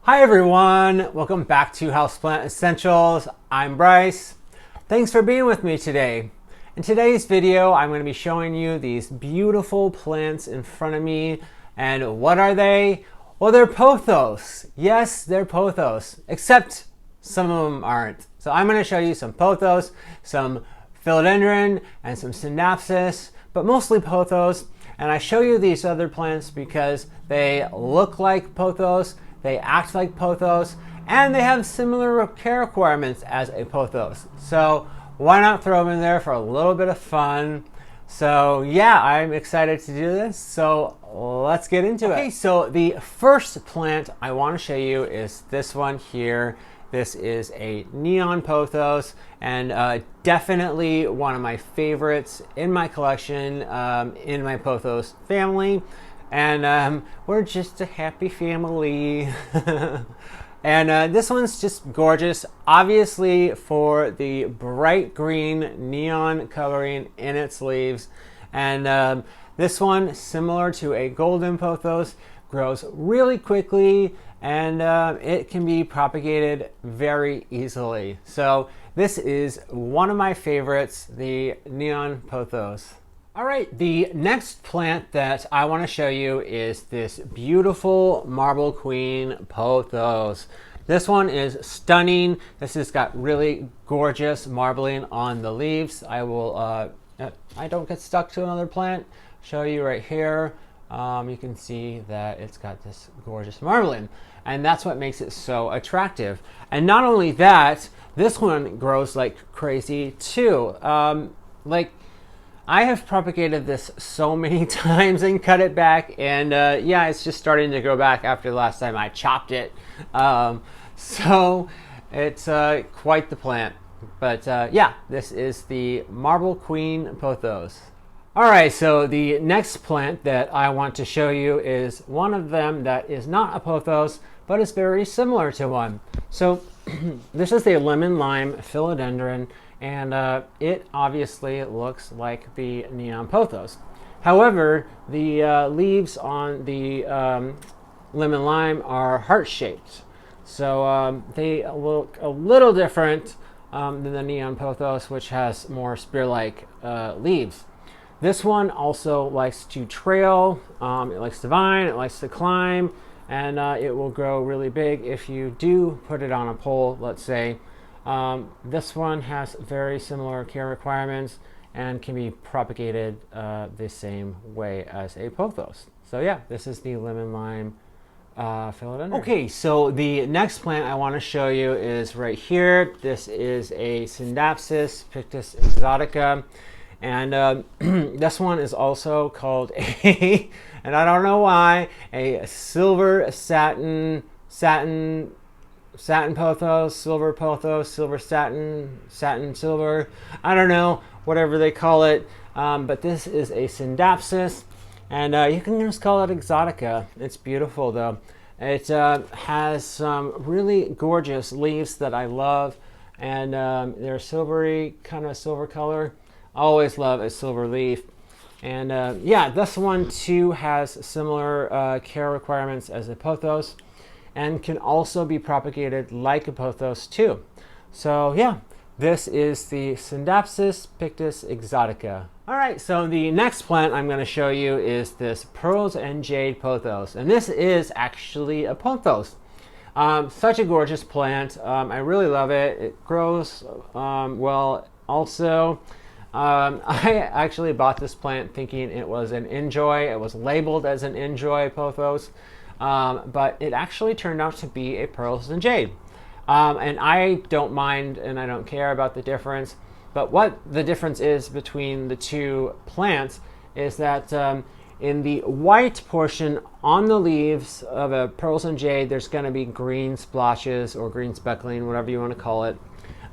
Hi everyone, welcome back to Houseplant Essentials. I'm Bryce. Thanks for being with me today. In today's video, I'm going to be showing you these beautiful plants in front of me. And what are they? Well, they're pothos. Yes, they're pothos, except some of them aren't. So I'm going to show you some pothos, some philodendron, and some synapsis, but mostly pothos. And I show you these other plants because they look like pothos, they act like pothos, and they have similar care requirements as a pothos. So why not throw them in there for a little bit of fun? So yeah, I'm excited to do this. So let's get into it. Okay, so the first plant I want to show you is this one here. This is a neon pothos, and definitely one of my favorites in my collection, in my pothos family. And we're just a happy family. And this one's just gorgeous, obviously for the bright green neon coloring in its leaves. And this one, similar to a golden pothos, grows really quickly, and it can be propagated very easily. So this is one of my favorites, the neon pothos. All right, the next plant that I want to show you is this beautiful Marble Queen pothos. This one is stunning. This has got really gorgeous marbling on the leaves. I don't get stuck to another plant. Show you right here. You can see that it's got this gorgeous marbling, and that's what makes it so attractive. And not only that, this one grows like crazy too. I have propagated this so many times and cut it back, and yeah, it's just starting to grow back after the last time I chopped it. So it's quite the plant. But yeah, this is the Marble Queen pothos. All right, so the next plant that I want to show you is one of them that is not a pothos, but is very similar to one. So this is the lemon lime philodendron, and it obviously looks like the neon pothos. However, the leaves on the lemon lime are heart-shaped. So they look a little different than the neon pothos, which has more spear-like leaves. This one also likes to trail, it likes to vine, it likes to climb, and it will grow really big if you do put it on a pole, let's say. This one has very similar care requirements and can be propagated the same way as a pothos. So yeah, this is the lemon lime philodendron. Okay, so the next plant I want to show you is right here. This is a Synapsis, Pictus Exotica. And this one is also called a, and I don't know why, a silver satin pothos, silver satin silver, I don't know, whatever they call it. But this is a Synapsis, and you can just call it Exotica. It's beautiful though. It has some really gorgeous leaves that I love, and they're silvery, kind of a silver color. I always love a silver leaf. And yeah, this one too has similar care requirements as a pothos, and can also be propagated like a pothos too. So yeah, this is the Synapsis Pictus Exotica. All right, so the next plant I'm going to show you is this Pearls and Jade pothos, and this is actually a pothos. Such a gorgeous plant. I really love it. It grows well also. I actually bought this plant thinking it was an enjoy. It was labeled as an enjoy pothos, but it actually turned out to be a Pearls and Jade. And I don't mind and I don't care about the difference, but what the difference is between the two plants is that in the white portion on the leaves of a Pearls and Jade, there's going to be green splotches or green speckling, whatever you want to call it,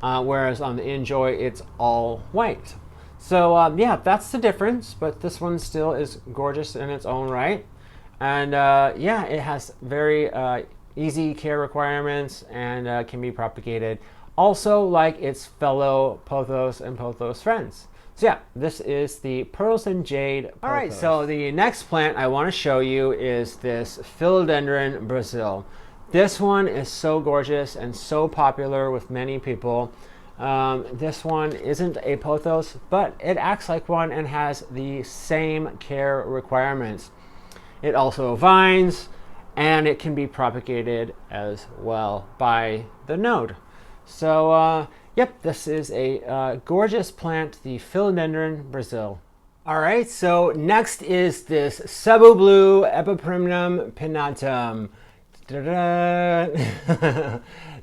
whereas on the enjoy, it's all white. So yeah, that's the difference, but this one still is gorgeous in its own right. And yeah, it has very easy care requirements and can be propagated also like its fellow pothos and pothos friends. So yeah, this is the Pearls and Jade pothos. All right, so the next plant I want to show you is this Philodendron Brazil. This one is so gorgeous and so popular with many people. This one isn't a pothos, but it acts like one and has the same care requirements. It also vines, and it can be propagated as well by the node. So, yep, this is a gorgeous plant, the Philodendron Brazil. All right, so next is this Cebu Blue Epiprimnum pinnatum.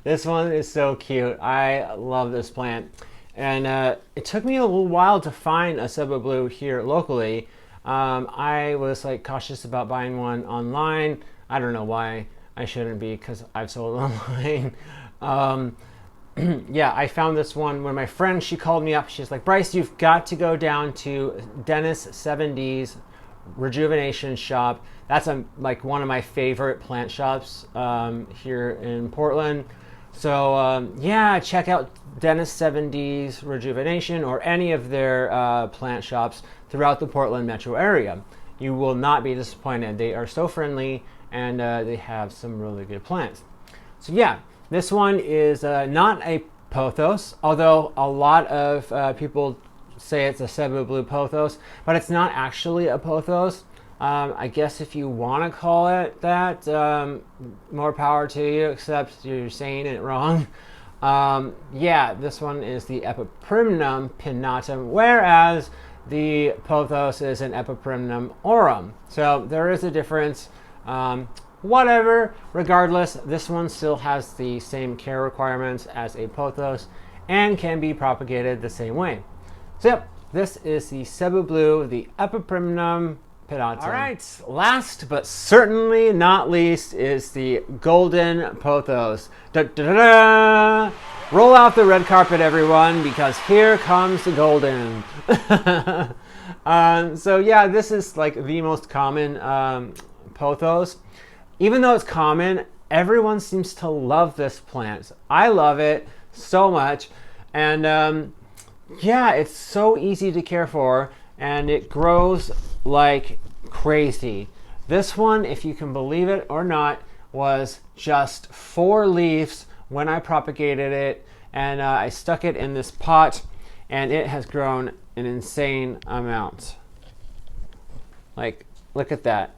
This one is so cute. I love this plant. And it took me a little while to find a Cebu Blue here locally. I was like cautious about buying one online. I don't know why I shouldn't be, because I've sold online. Yeah, I found this one when my friend, she called me up. She's like, Bryce, you've got to go down to Dennis 7D's rejuvenation shop. That's like one of my favorite plant shops here in Portland. So yeah, check out Dennis 7D's rejuvenation or any of their plant shops throughout the Portland metro area. You will not be disappointed. They are so friendly, and they have some really good plants. So yeah, this one is not a pothos, although a lot of people say it's a Cebu Blue pothos, but it's not actually a pothos. I guess if you want to call it that, more power to you, except you're saying it wrong. Yeah, this one is the Epiprimnum pinnatum, whereas the pothos is an Epiprimnum aurum. So there is a difference. Whatever, regardless, this one still has the same care requirements as a pothos and can be propagated the same way. So yep, this is the Cebu Blue, the Epiprimnum pinnatum. All right, last but certainly not least is the golden pothos. Da, da, da, da. Roll out the red carpet, everyone, because here comes the golden. So yeah, this is like the most common pothos. Even though it's common, everyone seems to love this plant. I love it so much. And yeah, it's so easy to care for, and it grows like crazy. This one, if you can believe it or not, was just 4 leaves when I propagated it, and I stuck it in this pot, and it has grown an insane amount. Like, look at that.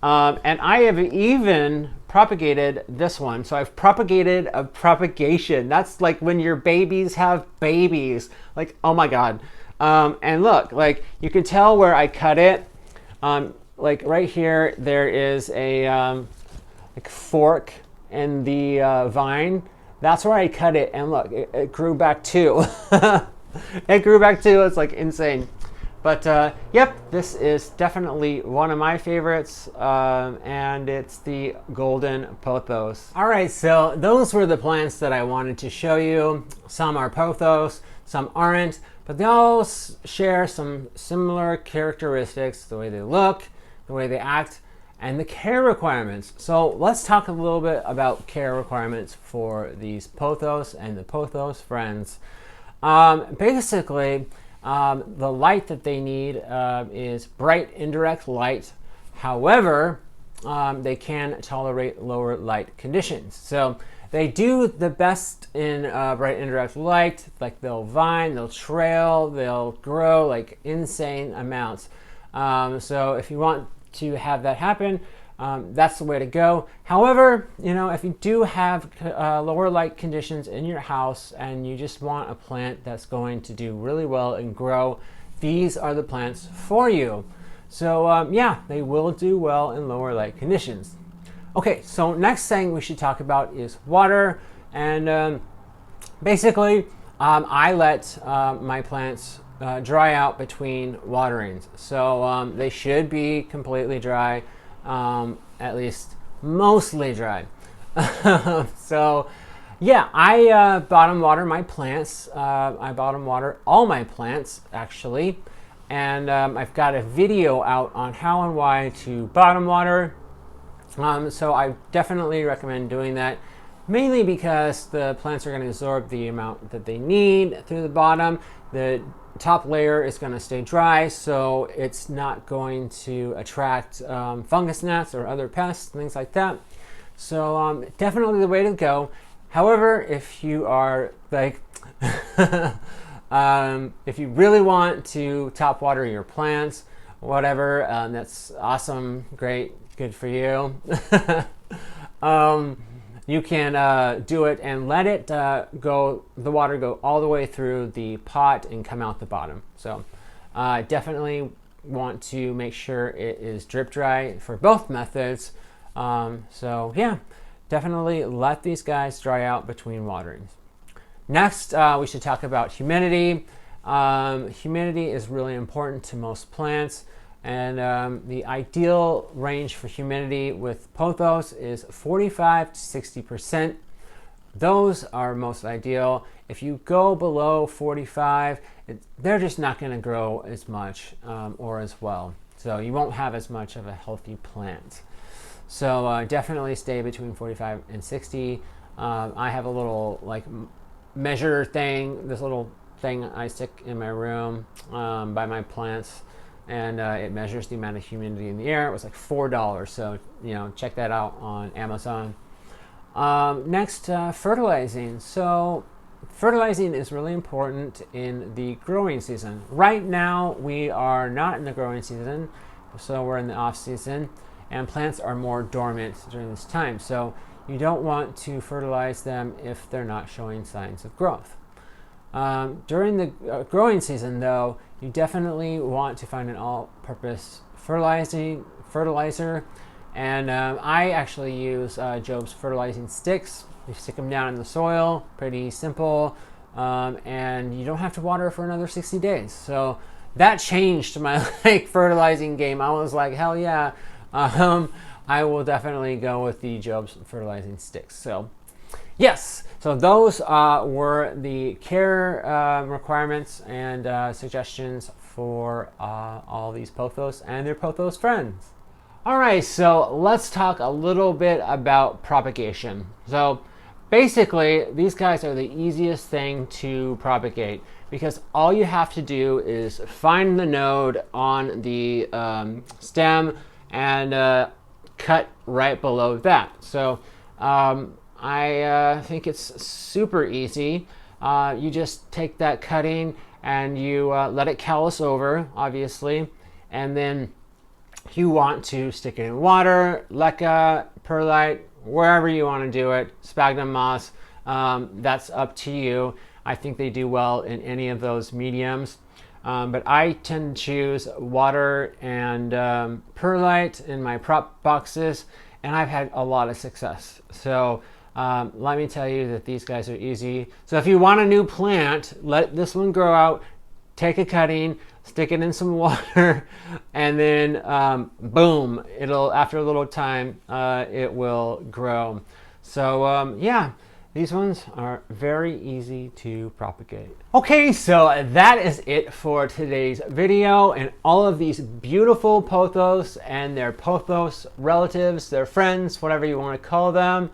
And I have even propagated this one. So I've propagated a propagation. That's like when your babies have babies. Like, oh my God. And look, like you can tell where I cut it. Like right here, there is a like fork in the vine. That's where I cut it. And look, it grew back too. It grew back too. It's like insane. But yep, this is definitely one of my favorites, and it's the golden pothos. All right, so those were the plants that I wanted to show you. Some are pothos, some aren't, but they all share some similar characteristics: the way they look, the way they act, and the care requirements. So let's talk a little bit about care requirements for these pothos and the pothos friends. Basically, the light that they need is bright indirect light. However, they can tolerate lower light conditions. So they do the best in bright indirect light. Like they'll vine, they'll trail, they'll grow like insane amounts. So if you want to have that happen, that's the way to go. However, you know, if you do have lower light conditions in your house and you just want a plant that's going to do really well and grow, these are the plants for you. So yeah, they will do well in lower light conditions. Okay, so next thing we should talk about is water. And basically, I let my plants dry out between waterings. So they should be completely dry. At least mostly dry. So yeah, I bottom water my plants. I bottom water all my plants actually, and I've got a video out on how and why to bottom water. So I definitely recommend doing that, mainly because the plants are going to absorb the amount that they need through the bottom. The top layer is going to stay dry, so it's not going to attract fungus gnats or other pests, things like that. So definitely the way to go. However, if you are like, if you really want to top water your plants, whatever, that's awesome, great, good for you. You can do it and let it go, the water go all the way through the pot and come out the bottom. So definitely want to make sure it is drip dry for both methods. So yeah, definitely let these guys dry out between waterings. Next, we should talk about humidity. Humidity is really important to most plants, and the ideal range for humidity with pothos is 45 to 60%. Those are most ideal. If you go below 45, they're just not going to grow as much or as well. So you won't have as much of a healthy plant. So definitely stay between 45 and 60. I have a little like measure thing, this little thing I stick in my room by my plants, and it measures the amount of humidity in the air. It was like $4, so check that out on Amazon. Next, fertilizing. So fertilizing is really important in the growing season. Right now we are not in the growing season, so we're in the off season, and plants are more dormant during this time. So you don't want to fertilize them if they're not showing signs of growth. During the growing season, though, you definitely want to find an all-purpose fertilizer. And I actually use Jobe's fertilizing sticks. You stick them down in the soil, pretty simple, and you don't have to water for another 60 days. So that changed my fertilizing game. I was like, hell yeah, I will definitely go with the Jobe's fertilizing sticks. So yes, so those were the care requirements and suggestions for all these pothos and their pothos friends. All right, so let's talk a little bit about propagation. So basically, these guys are the easiest thing to propagate because all you have to do is find the node on the stem and cut right below that. So I think it's super easy. You just take that cutting and you let it callus over, obviously, and then you want to stick it in water, leca, perlite, wherever you want to do it, sphagnum moss, that's up to you. I think they do well in any of those mediums. But I tend to choose water and perlite in my prop boxes, and I've had a lot of success. So let me tell you that these guys are easy. So if you want a new plant, let this one grow out, take a cutting, stick it in some water, and then boom, it'll, after a little time, it will grow. So yeah, these ones are very easy to propagate. Okay, so that is it for today's video, and all of these beautiful pothos and their pothos relatives, their friends, whatever you want to call them.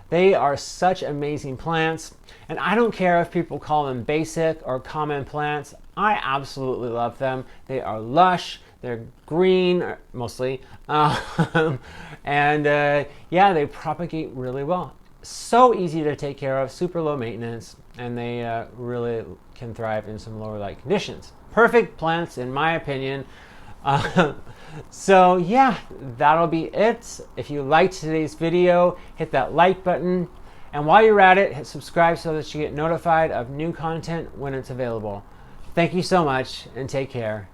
They are such amazing plants, and I don't care if people call them basic or common plants. I absolutely love them. They are lush, they're green, mostly, and yeah, they propagate really well. So easy to take care of, super low maintenance, and they really can thrive in some lower light conditions. Perfect plants, in my opinion. So yeah, that'll be it. If you liked today's video, hit that like button. And while you're at it, hit subscribe so that you get notified of new content when it's available. Thank you so much, and take care.